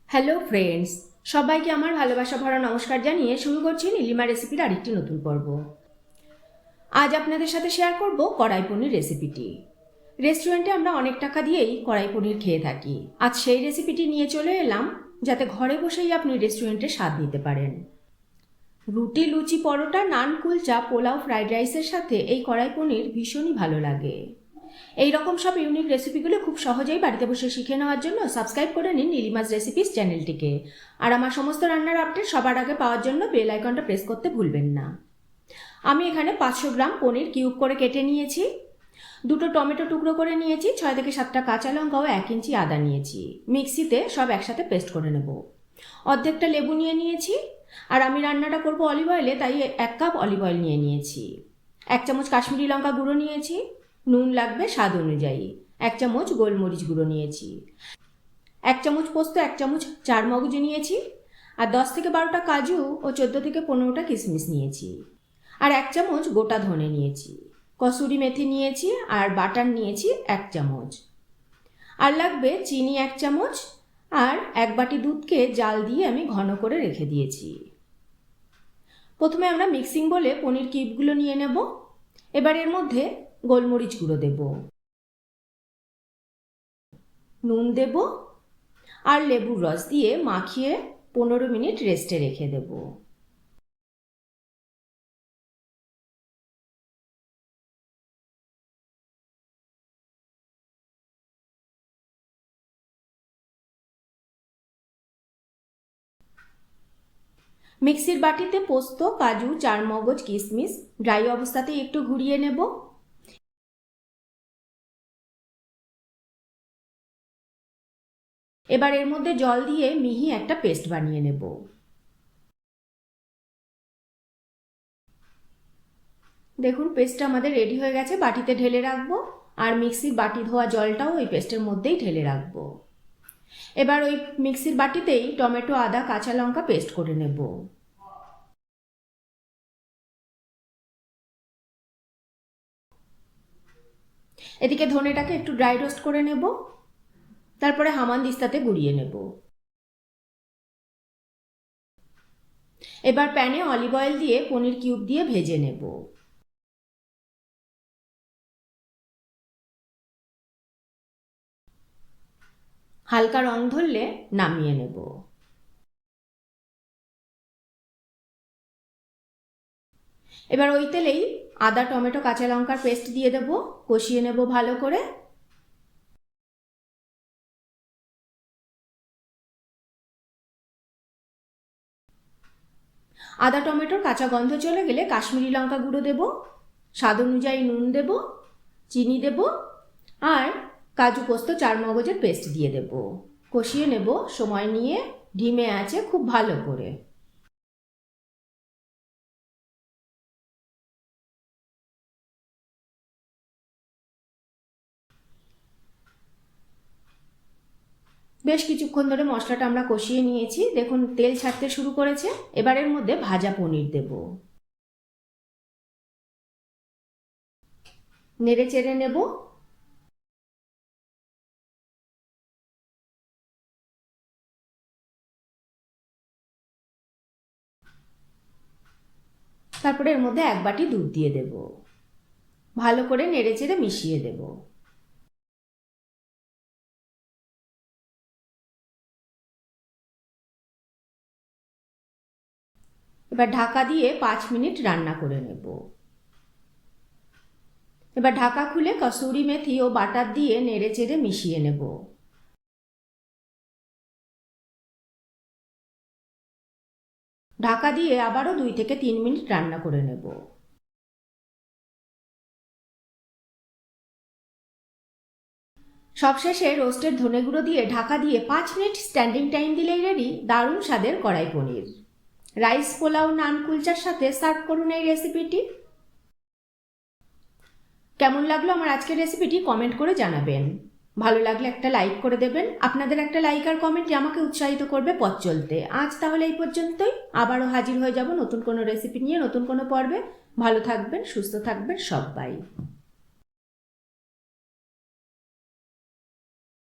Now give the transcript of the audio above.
Hello friends, সবাইকে আমার ভালোবাসা ভরা নমস্কার জানিয়ে শুরু করছি নীলিমা রেসিপির আরেকটি নতুন পর্ব। আজ আপনাদের সাথে শেয়ার করব কড়াই পনির রেসিপিটি। রেস্টুরেন্টে আমরা অনেক টাকা দিয়েই কড়াই পনির খেয়ে থাকি। আজ সেই রেসিপিটি নিয়ে চলে এলাম, যাতে ঘরে বসেই আপনি রেস্টুরেন্টে স্বাদ নিতে পারেন। রুটি, লুচি, পরোটা, নান, কুলচা, পোলাও, ফ্রাইড রাইসের সাথে এই কড়াই পনির ভীষণই ভালো লাগে। এই রকম সব ইউনিক রেসিপিগুলো খুব সহজেই বাড়িতে বসে শিখে নেওয়ার জন্য সাবস্ক্রাইব করে নিন নীলিমাস রেসিপিস চ্যানেলটিকে। আর আমার সমস্ত রান্নার আপডেট সবার আগে পাওয়ার জন্য বেল আইকনটা প্রেস করতে ভুলবেন না। আমি এখানে 500 গ্রাম পনির কিউব করে কেটে নিয়েছি, 2টো টমেটো টুকরো করে নিয়েছি, 6 থেকে 7টা কাঁচা লঙ্কা ও 1 ইঞ্চি আদা নিয়েছি। মিক্সিতে সব একসাথে পেস্ট করে নেব। অর্ধেকটা লেবু নিয়েছি। আর আমি রান্নাটা করব অলিভ অয়েলে, তাই 1 কাপ অলিভ অয়েল নিয়েছি। 1 চামচ কাশ্মীরি লঙ্কা গুঁড়ো নিয়েছি। নুন লাগবে স্বাদ অনুযায়ী। 1 চামচ গোলমরিচ গুঁড়ো নিয়েছি। 1 চামচ পোস্ত, 1 চামচ চারমগজ নিয়েছি। আর 10 থেকে 12টা কাজু ও 14 থেকে 15টা কিশমিশ নিয়েছি। আর 1 চামচ গোটা ধনে নিয়েছি। কসুরি মেথি নিয়েছি। আর বাটার নিয়েছি 1 চামচ। আর লাগবে চিনি 1 চামচ। আর 1 বাটি দুধকে জাল দিয়ে আমি ঘন করে রেখে দিয়েছি। প্রথমে আমরা মিক্সিং বলে পনির কিউবগুলো নিয়ে নেব। এবার এর মধ্যে গোলমরিচ গুঁড়ো দেব, নুন দেব আর লেবুর রস দিয়ে মাখিয়ে 15 মিনিট রেস্টে রেখে দেব। মিক্সির বাটিতে পোস্ত, কাজু, চারমগজ, কিশমিশ ড্রাই অবস্থাতেই একটু ঘুরিয়ে নেব। এবার এর মধ্যে জল দিয়ে মিহি একটা পেস্ট বানিয়ে নেব। দেখুন, পেস্টটা আমাদের রেডি হয়ে গেছে। বাটিতে ঢেলে রাখবো। আর মিক্সির বাটি ধোয়া জলটাও ওই পেস্টের মধ্যেই ঢেলে রাখবো। এবার ওই মিক্সির বাটিতেই টমেটো, আদা, কাঁচা লঙ্কা পেস্ট করে নেব। এদিকে ধনেটাকে একটু ড্রাই রোস্ট করে নেব। তারপরে হামানদিস্তাতে গুঁড়িয়ে নেব। এবার প্যানে অলিভ অয়েল দিয়ে পনির কিউব দিয়ে ভেজে নেব। হালকা রং ধরলে নামিয়ে নেব। এবার ওই তেলেই আদা, টমেটো, কাঁচা লঙ্কার পেস্ট দিয়ে দেব। কষিয়ে নেব ভালো করে। আদা টমেটোর কাঁচা গন্ধ চলে গেলে কাশ্মীরি লঙ্কা গুঁড়ো দেব, স্বাদ অনুযায়ী নুন দেব, চিনি দেব আর কাজু, পোস্ত, চারমগজের পেস্ট দিয়ে দেব। কষিয়ে নেব সময় নিয়ে, ধিমে আঁচে খুব ভালো করে। বেশ কিছুক্ষণ ধরে মশলাটা আমরা কষিয়ে নিয়েছি। দেখুন, তেল ছাড়তে শুরু করেছে। এবার এর মধ্যে ভাজা পনির দেব। নেড়ে চেড়ে নেব। তারপরে এর মধ্যে 1 বাটি দুধ দিয়ে দেব। ভালো করে নেড়ে চেড়ে মিশিয়ে দেব। এবার ঢাকা দিয়ে 5 মিনিট রান্না করে নেব। এবার ঢাকা খুলে কসুরি মেথি ও বাটার দিয়ে নেড়ে চেড়ে মিশিয়ে নেব। ঢাকা দিয়ে আবারও 2 থেকে 3 মিনিট রান্না করে নেব। সবশেষে রোস্টেড ধনে গুঁড়ো দিয়ে ঢাকা দিয়ে 5 মিনিট স্ট্যান্ডিং টাইম দিলেই রেডি দারুণ স্বাদের কড়াই পনির। রাইস, পোলাও, নান, কুলচার সাথে সার্ভ করুন এই রেসিপিটি। কেমন লাগলো আমার আজকের রেসিপিটি কমেন্ট করে জানাবেন। ভালো লাগলে একটা লাইক করে দেবেন। আপনাদের একটা লাইক আর কমেন্টই আমাকে উৎসাহিত করবে পথ চলতে। আজ তাহলে এই পর্যন্তই। আবারও হাজির হয়ে যাব নতুন কোনো রেসিপি নিয়ে, নতুন কোনো পর্বে। ভালো থাকবেন, সুস্থ থাকবেন সবাই।